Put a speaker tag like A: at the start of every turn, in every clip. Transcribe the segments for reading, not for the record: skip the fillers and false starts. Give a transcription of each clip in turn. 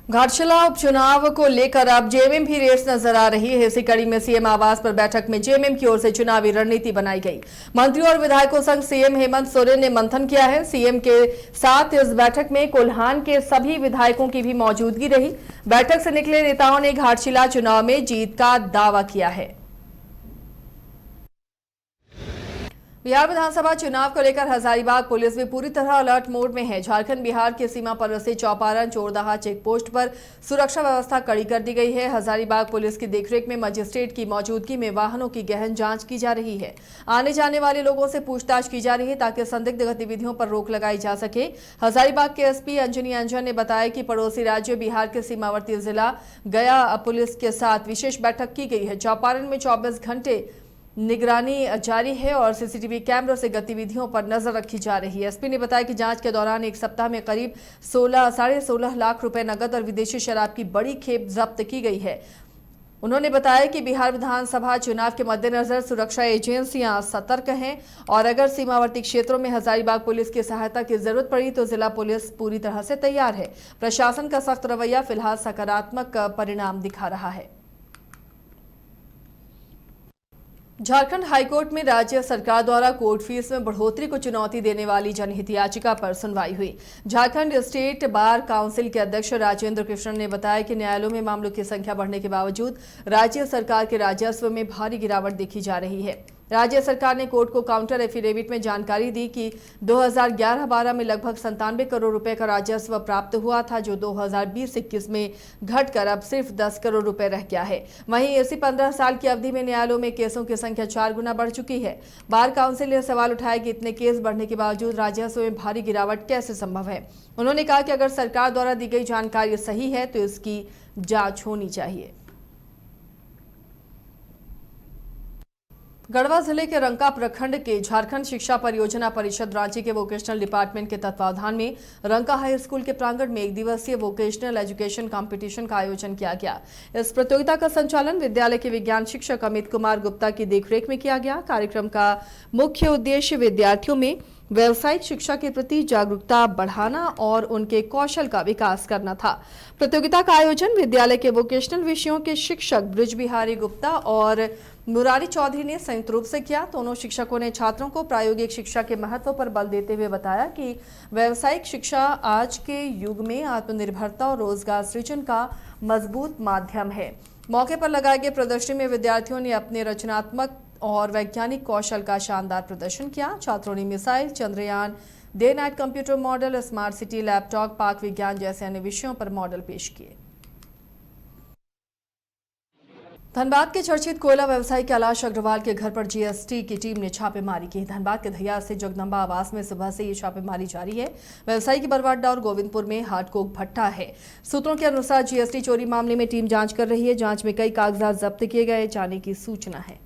A: घाटशिला उपचुनाव को लेकर अब जेएमएम भी रेस नजर आ रही है। इसी कड़ी में सीएम आवास पर बैठक में जेएमएम की ओर से चुनावी रणनीति बनाई गई। मंत्रियों और विधायकों संग सीएम हेमंत सोरेन ने मंथन किया है। सीएम के साथ इस बैठक में कोल्हान के सभी विधायकों की भी मौजूदगी रही। बैठक से निकले नेताओं ने घाटशिला चुनाव में जीत का दावा किया है। बिहार विधानसभा चुनाव को लेकर हजारीबाग पुलिस भी पूरी तरह अलर्ट मोड में है। झारखंड बिहार की सीमा पर स्थित चौपारण चोरदाहा चेक पोस्ट पर सुरक्षा व्यवस्था कड़ी कर दी गई है। हजारीबाग पुलिस की देखरेख में मजिस्ट्रेट की मौजूदगी में वाहनों की गहन जांच की जा रही है। आने जाने वाले लोगों से पूछताछ की जा रही है ताकि संदिग्ध गतिविधियों पर रोक लगाई जा सके। हजारीबाग के एसपी अंजनी अंजन ने बताया कि पड़ोसी राज्य बिहार के सीमावर्ती जिला गया पुलिस के साथ विशेष बैठक की गई है। चौपारण में 24 घंटे निगरानी जारी है और सीसीटीवी कैमरों से गतिविधियों पर नजर रखी जा रही है। एसपी ने बताया कि जांच के दौरान एक सप्ताह में करीब 16.5 लाख रुपए नकद और विदेशी शराब की बड़ी खेप जब्त की गई है। उन्होंने बताया कि बिहार विधानसभा चुनाव के मद्देनजर सुरक्षा एजेंसियां सतर्क हैं और अगर सीमावर्ती क्षेत्रों में हजारीबाग पुलिस की सहायता की जरूरत पड़ी तो जिला पुलिस पूरी तरह से तैयार है। प्रशासन का सख्त रवैया फिलहाल सकारात्मक परिणाम दिखा रहा है। झारखंड हाईकोर्ट में राज्य सरकार द्वारा कोर्ट फीस में बढ़ोतरी को चुनौती देने वाली जनहित याचिका पर सुनवाई हुई। झारखंड स्टेट बार काउंसिल के अध्यक्ष राजेंद्र कृष्ण ने बताया कि न्यायालयों में मामलों की संख्या बढ़ने के बावजूद राज्य सरकार के राजस्व में भारी गिरावट देखी जा रही है। राज्य सरकार ने कोर्ट को काउंटर एफिडेविट में जानकारी दी कि 2011-12 में लगभग 97 करोड़ रुपए का राजस्व प्राप्त हुआ था, जो 2020-21 में घटकर अब सिर्फ 10 करोड़ रुपए रह गया है। वहीं इसी 15 साल की अवधि में न्यायालयों में केसों की संख्या 4 गुना बढ़ चुकी है। बार काउंसिल ने सवाल उठाया कि इतने केस बढ़ने के बावजूद राजस्व में भारी गिरावट कैसे संभव है। उन्होंने कहा कि अगर सरकार द्वारा दी गई जानकारी सही है तो इसकी जांच होनी चाहिए। गढ़वा जिले के रंका प्रखंड के झारखंड शिक्षा परियोजना परिषद रांची के वोकेशनल डिपार्टमेंट के तत्वावधान में रंका हाई स्कूल के प्रांगण में एक दिवसीय वोकेशनल एजुकेशन कंपटीशन का आयोजन किया गया। इस प्रतियोगिता का संचालन विद्यालय के विज्ञान शिक्षक अमित कुमार गुप्ता की देखरेख में किया गया। कार्यक्रम का मुख्य उद्देश्य विद्यार्थियों में व्यावसायिक शिक्षा के प्रति जागरूकता बढ़ाना और उनके कौशल का विकास करना था। प्रतियोगिता का आयोजन विद्यालय के वोकेशनल विषयों के शिक्षक ब्रिज बिहारी गुप्ता और मुरारी चौधरी ने संयुक्त रूप से किया। दोनों शिक्षकों ने छात्रों को प्रायोगिक शिक्षा के महत्व पर बल देते हुए बताया कि व्यावसायिक शिक्षा आज के युग में आत्मनिर्भरता और रोजगार सृजन का मजबूत माध्यम है। मौके पर लगाए गए प्रदर्शनी में विद्यार्थियों ने अपने रचनात्मक और वैज्ञानिक कौशल का शानदार प्रदर्शन किया। छात्रों ने missile, Chandrayaan, day night computer model, smart city, laptop, पाक विज्ञान जैसे अन्य विषयों पर मॉडल पेश किए। धनबाद के चर्चित कोयला व्यवसायी कैलाश अग्रवाल के घर पर जीएसटी की टीम ने छापेमारी की। धनबाद के धैया से जगदम्बा आवास में सुबह से ये छापेमारी जारी है। व्यवसायी की बरवाडा और गोविंदपुर में हार्डकोक भट्टा है। सूत्रों के अनुसार जीएसटी चोरी मामले में टीम जांच कर रही है। जांच में कई कागजात जब्त किए गए जाने की सूचना है।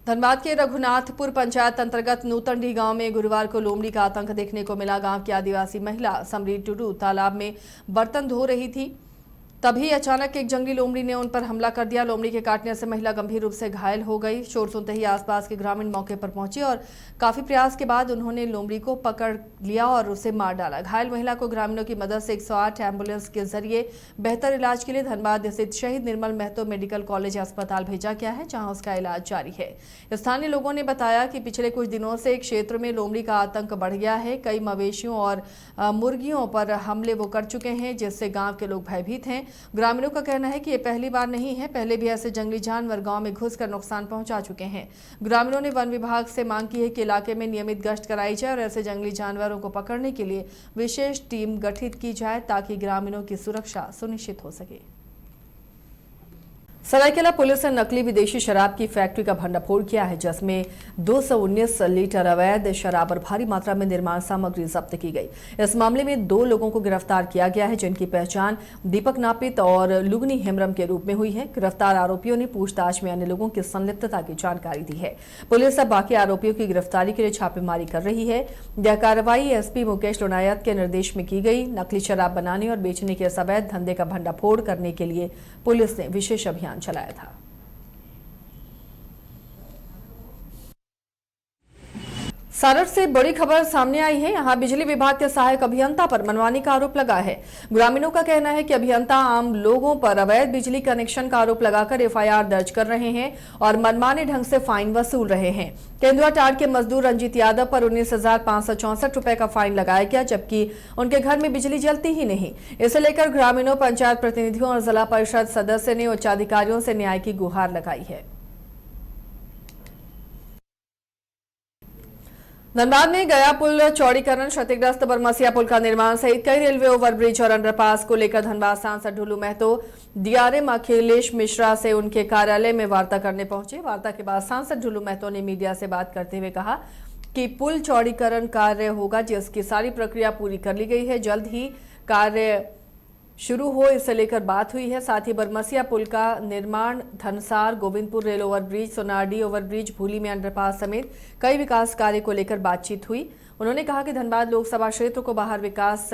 A: धनबाद के रघुनाथपुर पंचायत अंतर्गत नूतनडी गांव में गुरुवार को लोमड़ी का आतंक देखने को मिला। गांव की आदिवासी महिला समरीत टुडू तालाब में बर्तन धो रही थी, तभी अचानक एक जंगली लोमड़ी ने उन पर हमला कर दिया। लोमड़ी के काटने से महिला गंभीर रूप से घायल हो गई। शोर सुनते ही आसपास के ग्रामीण मौके पर पहुंचे और काफी प्रयास के बाद उन्होंने लोमड़ी को पकड़ लिया और उसे मार डाला। घायल महिला को ग्रामीणों की मदद से 108 एम्बुलेंस के जरिए बेहतर इलाज के लिए धनबाद स्थित शहीद निर्मल महतो मेडिकल कॉलेज अस्पताल भेजा गया है, जहाँ उसका इलाज जारी है। स्थानीय लोगों ने बताया कि पिछले कुछ दिनों से क्षेत्र में लोमड़ी का आतंक बढ़ गया है। कई मवेशियों और मुर्गियों पर हमले वो कर चुके हैं, जिससे गाँव के लोग भयभीत हैं। ग्रामीणों का कहना है कि ये पहली बार नहीं है, पहले भी ऐसे जंगली जानवर गांव में घुसकर नुकसान पहुंचा चुके हैं। ग्रामीणों ने वन विभाग से मांग की है कि इलाके में नियमित गश्त कराई जाए और ऐसे जंगली जानवरों को पकड़ने के लिए विशेष टीम गठित की जाए ताकि ग्रामीणों की सुरक्षा सुनिश्चित हो सके। सरायकेला पुलिस ने नकली विदेशी शराब की फैक्ट्री का भंडाफोड़ किया है, जिसमें 219 लीटर अवैध शराब और भारी मात्रा में निर्माण सामग्री जब्त की गई। इस मामले में 2 लोगों को गिरफ्तार किया गया है, जिनकी पहचान दीपक नापित और लुगनी हेम्ब्रम के रूप में हुई है। गिरफ्तार आरोपियों ने पूछताछ में अन्य लोगों की संलिप्तता की जानकारी दी है। पुलिस अब बाकी आरोपियों की गिरफ्तारी के लिए छापेमारी कर रही है। यह कार्रवाई एसपी मुकेश लोनायत के निर्देश में की गई। नकली शराब बनाने और बेचने के इस अवैध धंधे का भंडाफोड़ करने के लिए पुलिस ने विशेष अभियान चलाया था। सारठ से बड़ी खबर सामने आई है। यहां बिजली विभाग के सहायक अभियंता पर मनमानी का आरोप लगा है। ग्रामीणों का कहना है कि अभियंता आम लोगों पर अवैध बिजली कनेक्शन का आरोप लगाकर एफआईआर दर्ज कर रहे हैं और मनमाने ढंग से फाइन वसूल रहे हैं। केंदुआ टाड़ के मजदूर रंजीत यादव पर 19,564 रुपए का फाइन लगाया गया, जबकि उनके घर में बिजली जलती ही नहीं। इसे लेकर ग्रामीणों, पंचायत प्रतिनिधियों और जिला परिषद सदस्य ने उच्च अधिकारियों से न्याय की गुहार लगाई है। धनबाद में गया पुल चौड़ीकरण, क्षतिग्रस्त बरमसिया पुल का निर्माण सहित कई रेलवे ओवरब्रिज और अंडरपास को लेकर धनबाद सांसद ढुलू महतो डीआरएम अखिलेश मिश्रा से उनके कार्यालय में वार्ता करने पहुंचे। वार्ता के बाद सांसद ढुलू महतो ने मीडिया से बात करते हुए कहा कि पुल चौड़ीकरण कार्य होगा, जिसकी सारी प्रक्रिया पूरी कर ली गई है। जल्द ही कार्य शुरू हो, इसे लेकर बात हुई है। साथ ही बरमसिया पुल का निर्माण, Dhansar, Govindpur rail overbridge, Sonardih overbridge, Bhuli में अंडरपास समेत कई विकास कार्य को लेकर बातचीत हुई। उन्होंने कहा कि धनबाद लोकसभा क्षेत्र को बाहर विकास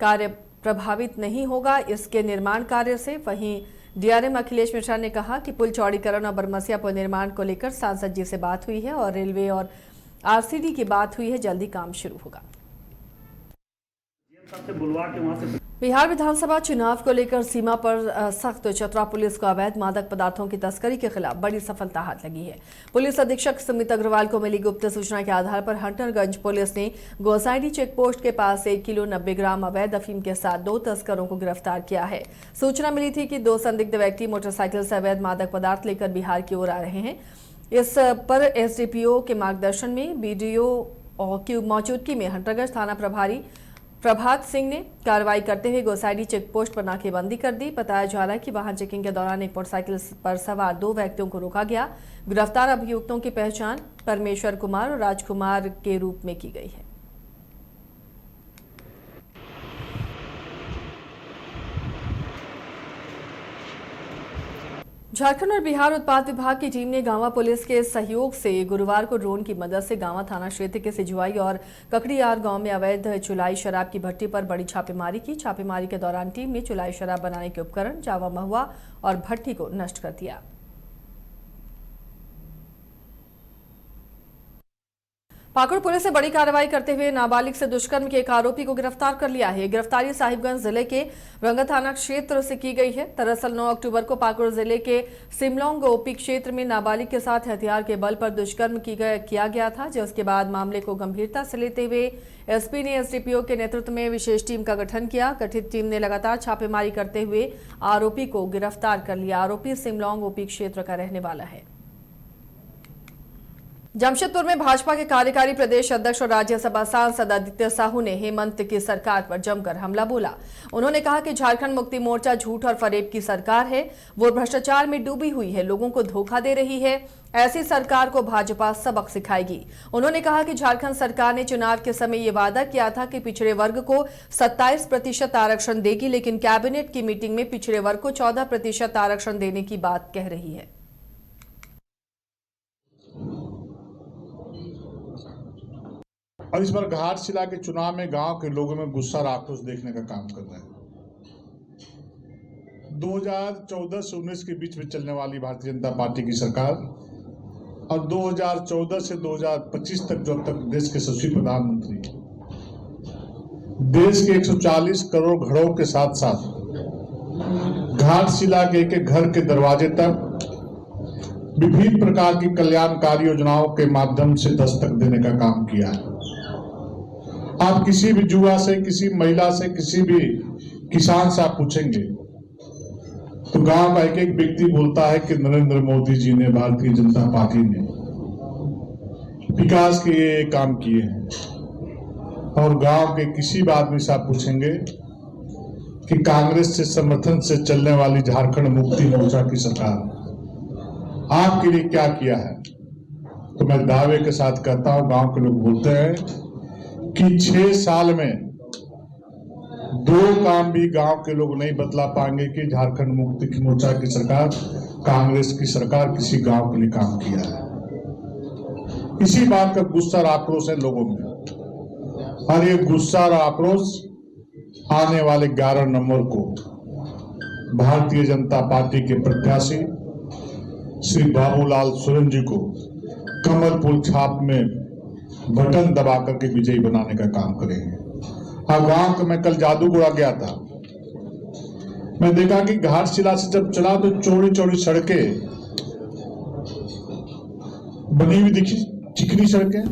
A: कार्य प्रभावित नहीं होगा इसके निर्माण कार्य से। वहीं डीआरएम अखिलेश मिश्रा ने कहा कि पुल चौड़ीकरण और बरमसिया पुल निर्माण को लेकर सांसद जी से बात हुई है और रेलवे और आरसीडी की बात हुई है। जल्दी काम शुरू होगा। बिहार विधानसभा चुनाव को लेकर सीमा पर सख्त चतरा पुलिस को अवैध मादक पदार्थों की तस्करी के खिलाफ बड़ी सफलता हाथ लगी है। पुलिस अधीक्षक सुमित अग्रवाल को मिली गुप्त सूचना के आधार पर हंटरगंज पुलिस ने गोसाइडी चेक पोस्ट के पास 1 किलो 90 ग्राम अवैध अफीम के साथ 2 तस्करों को गिरफ्तार किया है। सूचना मिली थी कि 2 संदिग्ध व्यक्ति मोटरसाइकिल से अवैध मादक पदार्थ लेकर बिहार की ओर आ रहे हैं। इस पर एसडीपीओ के मार्गदर्शन में बीडीओ की मौजूदगी में हंटरगंज थाना प्रभारी प्रभात सिंह ने कार्रवाई करते हुए गोसाइडी चेक पोस्ट पर नाकेबंदी कर दी। बताया जा रहा है कि वाहन चेकिंग के दौरान एक मोटरसाइकिल पर सवार 2 व्यक्तियों को रोका गया। गिरफ्तार अभियुक्तों की पहचान परमेश्वर कुमार और राजकुमार के रूप में की गई है। झारखंड और बिहार उत्पाद विभाग की टीम ने गांवा पुलिस के सहयोग से गुरुवार को ड्रोन की मदद से गांवा थाना क्षेत्र के सिजुआई और ककड़ियार गांव में अवैध चुलाई शराब की भट्टी पर बड़ी छापेमारी की। छापेमारी के दौरान टीम ने चुलाई शराब बनाने के उपकरण, जावा महुआ और भट्टी को नष्ट कर दिया। पाकुड़ पुलिस ने बड़ी कार्रवाई करते हुए नाबालिग से दुष्कर्म के एक आरोपी को गिरफ्तार कर लिया है। गिरफ्तारी साहिबगंज जिले के रंगा थाना क्षेत्र से की गई है। दरअसल 9 अक्टूबर को पाकुड़ जिले के सिमलोंग ओपी क्षेत्र में नाबालिग के साथ हथियार के बल पर दुष्कर्म किया गया था, जिसके बाद मामले को गंभीरता से लेते हुए एसपी ने एसडीपीओ के नेतृत्व में विशेष टीम का गठन किया। गठित टीम ने लगातार छापेमारी करते हुए आरोपी को गिरफ्तार कर लिया। आरोपी सिमलोंग ओपी क्षेत्र का रहने वाला है। जमशेदपुर में भाजपा के कार्यकारी प्रदेश अध्यक्ष और राज्यसभा सांसद आदित्य साहू ने हेमंत की सरकार पर जमकर हमला बोला। उन्होंने कहा कि झारखंड मुक्ति मोर्चा झूठ और फरेब की सरकार है, वो भ्रष्टाचार में डूबी हुई है, लोगों को धोखा दे रही है। ऐसी सरकार को भाजपा सबक सिखाएगी। उन्होंने कहा कि झारखंड सरकार ने चुनाव के समय ये वादा किया था कि पिछड़े वर्ग को 27% आरक्षण देगी, लेकिन कैबिनेट की मीटिंग में पिछड़े वर्ग को 14% आरक्षण देने की बात कह रही है।
B: और इस बार घाटशिला के चुनाव में गांव के लोगों में गुस्सा और आक्रोश देखने का काम कर रहे हैं। 2014 से 19 के बीच में चलने वाली भारतीय जनता पार्टी की सरकार और 2014 से 2025 तक जो अब तक देश के यशस्वी प्रधानमंत्री, देश के 140 करोड़ घरों के साथ साथ घाटशिला के एक घर के दरवाजे तक विभिन्न प्रकार की कल्याणकारी योजनाओं के माध्यम से दस्तक देने का काम किया है। आप किसी भी युवा से, किसी महिला से, किसी भी किसान से आप पूछेंगे तो गांव का एक व्यक्ति बोलता है कि नरेंद्र मोदी जी ने, भारतीय जनता पार्टी ने विकास के ये काम किए हैं। और गांव के किसी भी आदमी से आप पूछेंगे कि कांग्रेस से समर्थन से चलने वाली झारखंड मुक्ति मोर्चा की सरकार आपके लिए क्या किया है, तो मैं दावे के साथ कहता हूं, गांव के लोग बोलते हैं कि 6 साल में 2 काम भी गांव के लोग नहीं बतला पाएंगे कि झारखंड मुक्ति मोर्चा की सरकार, कांग्रेस की सरकार किसी गांव के लिए काम किया है। इसी बात का गुस्सा और आक्रोश है लोगों में, और ये गुस्सा और आक्रोश आने वाले 11 नवंबर को भारतीय जनता पार्टी के प्रत्याशी श्री बाबूलाल सोरेन जी को कमल फूल छाप में बटन दबा करके विजयी बनाने का काम करेंगे। और गांव का मैं कल जादूगुड़ा गया था, मैं देखा कि घाटशिला से जब चला तो चौड़ी चौड़ी सड़कें बनी हुई दिखी, चिकनी सड़कें।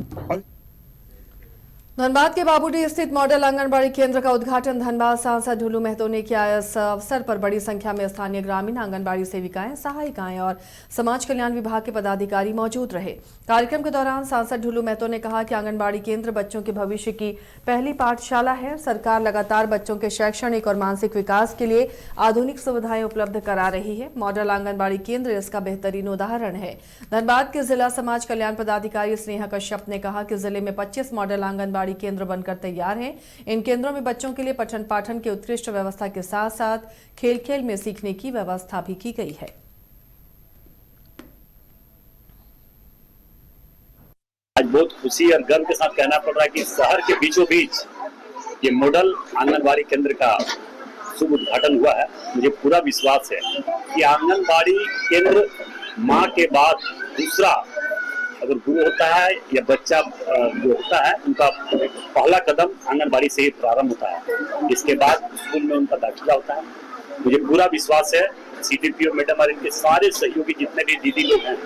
A: धनबाद के बाबूडी स्थित मॉडल आंगनबाड़ी केंद्र का उद्घाटन धनबाद सांसद ढुलू महतो ने किया। इस अवसर पर बड़ी संख्या में स्थानीय ग्रामीण आंगनबाड़ी सेविकाएं, सहायिकाएं और समाज कल्याण विभाग के पदाधिकारी मौजूद रहे। कार्यक्रम के दौरान सांसद ढुलू महतो ने कहा कि आंगनबाड़ी केंद्र बच्चों के भविष्य की पहली पाठशाला है। सरकार लगातार बच्चों के शैक्षणिक और मानसिक विकास के लिए आधुनिक सुविधाएं उपलब्ध करा रही है। मॉडल आंगनबाड़ी केंद्र इसका बेहतरीन उदाहरण है। धनबाद के जिला समाज कल्याण पदाधिकारी स्नेहा कश्यप ने कहा कि जिले में 25 मॉडल आंगनबाड़ी केंद्र बनकर तैयार हैं। इन केंद्रों में बच्चों के लिए पठन पाठन की उत्कृष्ट व्यवस्था के साथ साथ खेल खेल में सीखने की व्यवस्था भी की गई है।
C: आज बहुत खुशी और गर्व के साथ कहना पड़ रहा है कि शहर के बीचों बीच ये मॉडल आंगनबाड़ी केंद्र का शुभ उद्घाटन हुआ है। मुझे पूरा विश्वास है कि आंगनबाड़ी केंद्र मां के बाद दूसरा अगर गुरु होता है या बच्चा जो होता है, उनका पहला कदम आंगनबाड़ी से ही प्रारंभ होता है। इसके बाद स्कूल में उनका दाखिला होता है। मुझे पूरा विश्वास है सीडीपीओ मैडम और इनके सारे सहयोगी जितने भी दीदी लोग हैं,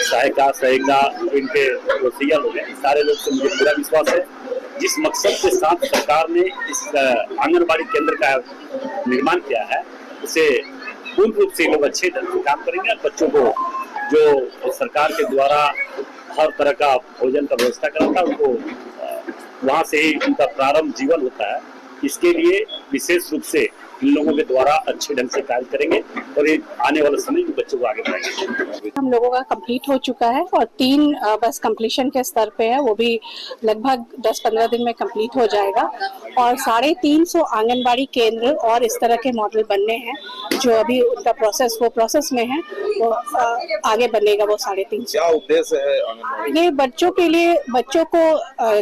C: सहायिका इनके रसोइया लोग हैं, सारे लोग से मुझे पूरा विश्वास है जिस मकसद के साथ सरकार ने इस आंगनबाड़ी केंद्र का निर्माण किया है, उसे पूर्ण रूप से लोग अच्छे ढंग से काम करेंगे। बच्चों को जो सरकार के द्वारा हर तरह का भोजन का व्यवस्था करा था, उनको वहां से ही उनका प्रारंभ जीवन होता है। इसके लिए विशेष रूप से इन लोगों के द्वारा अच्छे ढंग से कार्य करेंगे और आने वाले समय में बच्चों को आगे बढ़ाएंगे।
D: हम लोगों का कंप्लीट हो चुका है और 3 बस कंप्लीशन के स्तर पे है, वो भी लगभग 10-15 दिन में कंप्लीट हो जाएगा। और 350 आंगनबाड़ी केंद्र और इस तरह के मॉडल बनने हैं, जो अभी उनका प्रोसेस में है, वो आगे बनेगा वो 350।
E: क्या उद्देश्य है
D: ये बच्चों के लिए, बच्चों को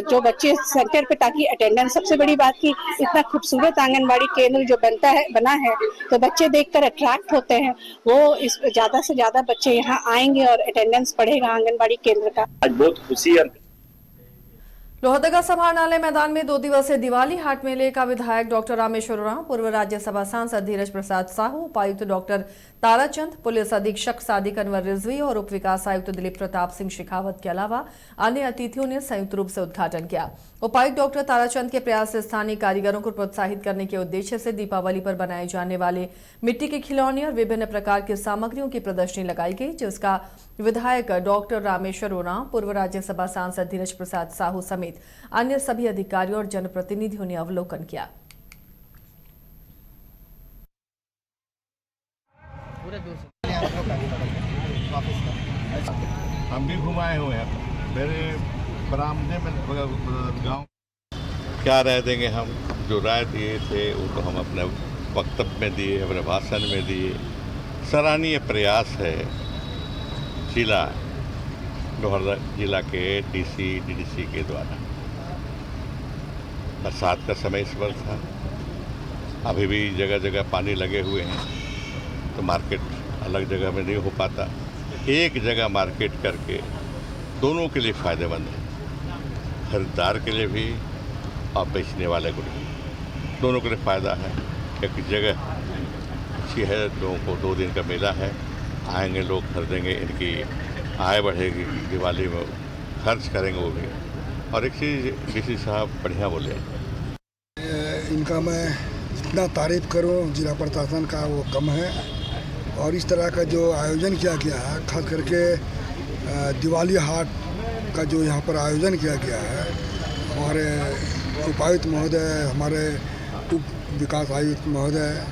D: जो बच्चे सेंटर पे, ताकि अटेंडेंस, सबसे बड़ी बात की इतना खूबसूरत आंगनबाड़ी केंद्र जो बना है तो बच्चे देखकर अट्रैक्ट होते हैं। वो इस ज्यादा से ज्यादा बच्चे यहाँ आएंगे और अटेंडेंस बढ़ेगा आंगनबाड़ी केंद्र का।
C: आज बहुत खुशी है।
A: लोहरदगा समाहरणालय मैदान में 2 दिवसीय दिवाली हाट मेले का विधायक डॉक्टर रामेश्वर उरांव, पूर्व राज्यसभा सांसद धीरज प्रसाद साहू, उपायुक्त डॉक्टर ताराचंद, पुलिस अधीक्षक सादिक अनवर रिजवी और उप विकास आयुक्त दिलीप प्रताप सिंह शेखावत के अलावा अन्य अतिथियों ने संयुक्त रूप से उद्घाटन किया। उपायुक्त डॉक्टर ताराचंद के प्रयास से स्थानीय कारीगरों को प्रोत्साहित करने के उद्देश्य से दीपावली पर बनाए जाने वाले मिट्टी के खिलौने और विभिन्न प्रकार की सामग्रियों की प्रदर्शनी लगाई गई, जिसका विधायक डॉक्टर रामेश्वर उरांव, पूर्व राज्यसभा सांसद धीरज प्रसाद साहू समेत अन्य सभी अधिकारियों और जनप्रतिनिधियों ने अवलोकन किया।
E: हम भी घुमाए हुए हैं, मेरे बरामदे में गांव क्या राय देंगे हम, जो राय दिए थे वो तो हम अपने वक्तव्य में दिए, अपने भाषण में दिए। सराहनीय प्रयास है लोहरदगा जिला के डीसी डीडीसी के द्वारा। बरसात का समय इस वर्ष था, अभी भी जगह जगह पानी लगे हुए हैं, तो मार्केट अलग जगह में नहीं हो पाता। एक जगह मार्केट करके दोनों के लिए फ़ायदेमंद है, खरीदार के लिए भी और बेचने वाले को भी, दोनों के लिए फ़ायदा है। एक जगह अच्छी है, लोगों को 2 दिन का मेला है, आएंगे लोग, खरीदेंगे, इनकी आय बढ़ेगी, दिवाली में खर्च करेंगे वो भी। और एक चीज़ डीसी साहब बढ़िया बोले,
F: इनका मैं जितना तारीफ़ करूं जिला प्रशासन का वो कम है। और इस तरह का जो आयोजन किया गया है, खास करके दिवाली हाट का जो यहाँ पर आयोजन किया गया है, हमारे उपायुक्त महोदय, हमारे उप विकास आयुक्त महोदय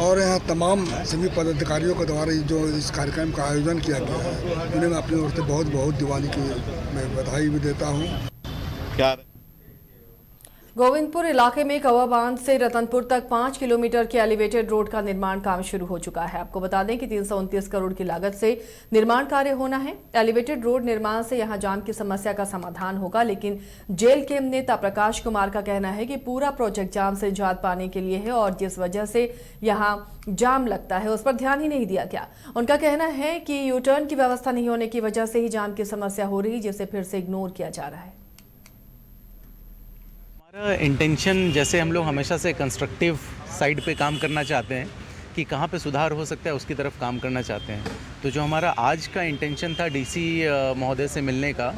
F: और यहाँ तमाम सभी पदाधिकारियों के द्वारा जो इस कार्यक्रम का आयोजन किया गया है, उन्हें मैं अपनी ओर से बहुत बहुत दिवाली की मैं बधाई भी देता हूँ।
E: क्या
A: गोविंदपुर इलाके में कौवा बांध से रतनपुर तक 5 किलोमीटर के एलिवेटेड रोड का निर्माण काम शुरू हो चुका है। आपको बता दें कि 329 करोड़ की लागत से निर्माण कार्य होना है। एलिवेटेड रोड निर्माण से यहां जाम की समस्या का समाधान होगा, लेकिन जेल के नेता प्रकाश कुमार का कहना है कि पूरा प्रोजेक्ट जाम से निजात पाने के लिए है और जिस वजह से यहां जाम लगता है उस पर ध्यान ही नहीं दिया गया। उनका कहना है कि यू टर्न की व्यवस्था नहीं होने की वजह से ही जाम की समस्या हो रही, जिसे फिर से इग्नोर किया जा रहा है।
G: हमारा इंटेंशन, जैसे हम लोग हमेशा से कंस्ट्रक्टिव साइड पे काम करना चाहते हैं कि कहाँ पे सुधार हो सकता है उसकी तरफ काम करना चाहते हैं। तो जो हमारा आज का इंटेंशन था डीसी महोदय से मिलने का,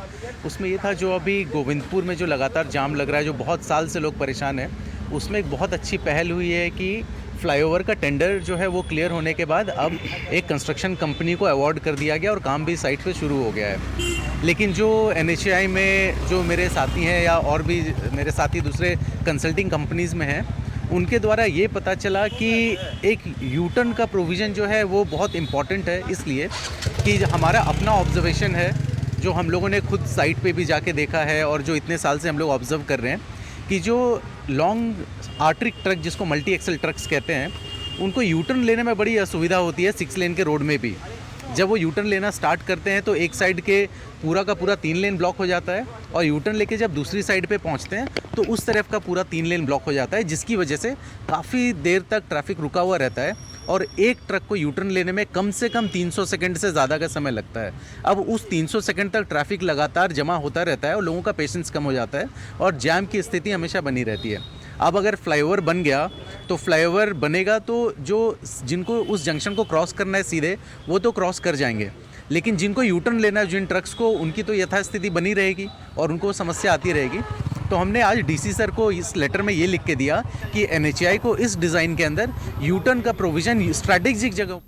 G: उसमें ये था जो अभी गोविंदपुर में जो लगातार जाम लग रहा है, जो बहुत साल से लोग परेशान हैं, उसमें एक बहुत अच्छी पहल हुई है कि फ्लाईओवर का टेंडर जो है वो क्लियर होने के बाद अब एक कंस्ट्रक्शन कंपनी को अवार्ड कर दिया गया और काम भी साइट पे शुरू हो गया है। लेकिन जो NHAI में जो मेरे साथी हैं या और भी मेरे साथी दूसरे कंसल्टिंग कंपनीज़ में हैं, उनके द्वारा ये पता चला कि एक यूटर्न का प्रोविज़न जो है वो बहुत इम्पॉर्टेंट है, इसलिए कि हमारा अपना ऑब्जर्वेशन है जो हम लोगों ने खुद साइट पे भी जाके देखा है और जो इतने साल से हम लोग ऑब्जर्व कर रहे हैं कि जो लॉन्ग आर्ट्रिक ट्रक जिसको मल्टी एक्सल ट्रक्स कहते हैं, उनको यूटर्न लेने में बड़ी असुविधा होती है 6 लेन के रोड में भी। जब वो यूटर्न लेना स्टार्ट करते हैं तो एक साइड के पूरा का पूरा 3 लेन ब्लॉक हो जाता है और यूटर्न लेके जब दूसरी साइड पे पहुंचते हैं तो उस तरफ का पूरा 3 लेन ब्लॉक हो जाता है, जिसकी वजह से काफ़ी देर तक ट्रैफिक रुका हुआ रहता है और एक ट्रक को यूटर्न लेने में कम से कम 300 सेकंड से ज़्यादा का समय लगता है। अब उस 300 सेकंड तक ट्रैफिक लगातार जमा होता रहता है और लोगों का पेशेंस कम हो जाता है और जैम की स्थिति हमेशा बनी रहती है। अब अगर फ्लाईओवर बन गया तो फ्लाईओवर बनेगा तो जो जिनको उस जंक्शन को क्रॉस करना है सीधे, वो तो क्रॉस कर जाएंगे, लेकिन जिनको यूटर्न लेना है, जिन ट्रक्स को, उनकी तो यथास्थिति बनी रहेगी और उनको समस्या आती रहेगी। तो हमने आज डीसी सर को इस लेटर में ये लिख के दिया कि NHAI को इस डिज़ाइन के अंदर यूटर्न का प्रोविज़न स्ट्रैटेजिक जगह